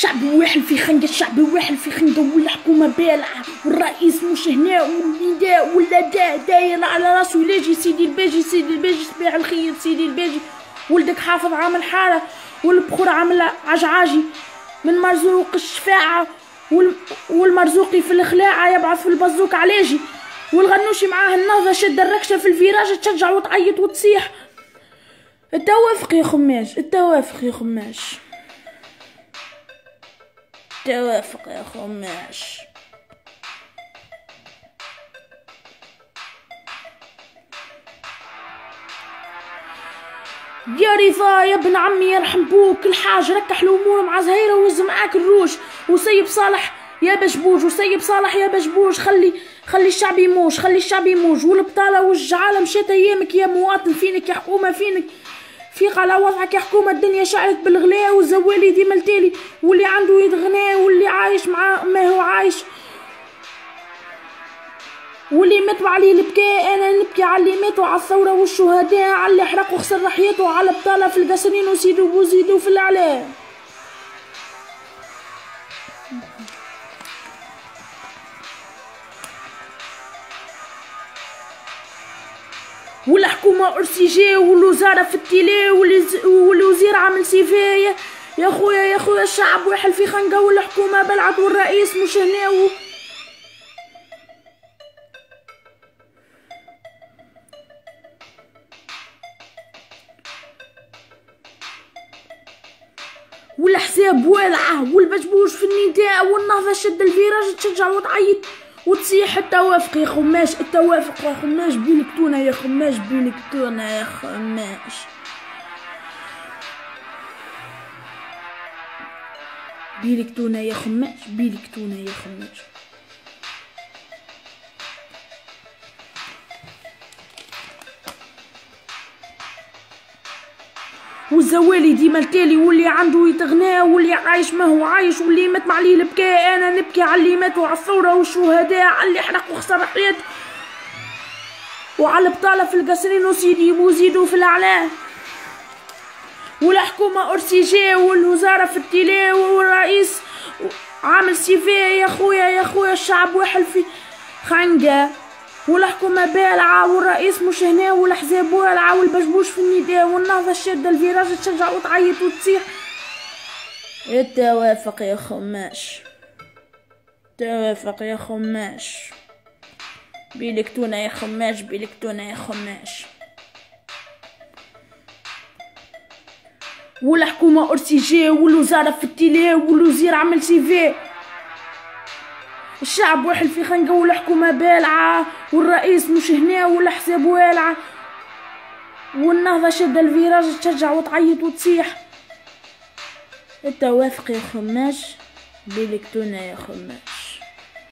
الشعب واحد في خنقة، الشعب واحد في خنقة، والحكومة بالعة، والرئيس مش هنا، والنداء ولا داير على راسو يلاجي سيدي الباجي، سيدي الباجي صباح الخير سيدي الباجي، ولدك حافظ عامل حارة، والبخور عامل عجعاجي من مرزوق الشفاعة، والمرزوقي في الخلاعة يبعث في البزوك علاجي، والغنوشي معاه النهضة شد الركشة في الفيراج تشجع وتعيط وتصيح. التوافق يا خماش، التوافق يا خماش، التوافق يا خماش. يا رضا يا ابن عمي يرحم بوك الحاج، ركح الامور مع زهيره ووز معاك الروج، وسيب صالح يا بشبوج، وسيب صالح يا بشبوج، خلي الشعب يموج، خلي الشعب يموج، والبطاله والجعاله مشات ايامك يا مواطن، فينك يا حكومه فينك، فيق على وضعك يا حكومه، الدنيا شعلت بالغلاء، والزوالي ديما التالي، واللي عنده يدغناه، واللي عايش مع ما هو عايش، واللي ماتوا عليه البكاء، انا نبكي على اللي ماتوا على الثوره والشهداء، على اللي حرقوا خسر حياته، على بطاله في القصرين وسيدوا بوزيدوا في الاعلام. والحكومه ارسيجي، والوزاره في التيلي، والوزير عامل سيفايه، يا خويا يا خويا الشعب واحد في خنقه، والحكومه بلعت، والرئيس مش هنا، والحساب والعه، والبشبوش في النداء، والنهضه شد الفيراج تشجع وتعيط وتصيح. التوافق يا خماش، التوافق يا خماش، بينك تونه يا خماش، بينك تونه يا خماش، بينك تونه يا خماش، بينك تونه يا خماش. والزوالي ديما التالي، واللي عنده يتغنى، واللي عايش ما هو عايش، واللي مات معليه البكاء، انا نبكي على اللي ماتوا على الثوره والشهداء، على اللي حرقوا خسر حياته، وعلى البطاله في القصرين وسيدي وزيدوا في الاعلام. والحكومه ارسيجي، والوزاره في التيلي، والرئيس عامل سيفي، يا خويا يا خويا الشعب واحد في خنقه، والحكومه بالعه، والرئيس مش هنا، والاحزاب والعه، والبشبوش في النداء، والنهضه شاده الفيراج تشجع وتعيط وتصيح. التوافق يا خماش، التوافق يا خماش، بيلك تونه يا خماش، بيلك تونه يا خماش. والحكومه ارسيجي، والوزاره في التيلي، والوزير عمل سيفي، الشعب واحد في خنقه، والحكومه بالعه، والرئيس مش هنا، والاحزاب والعه، والنهضه شد الفيراج تشجع وتعيط وتصيح. التوافق يا خماش، بيلك تونه يا خماش.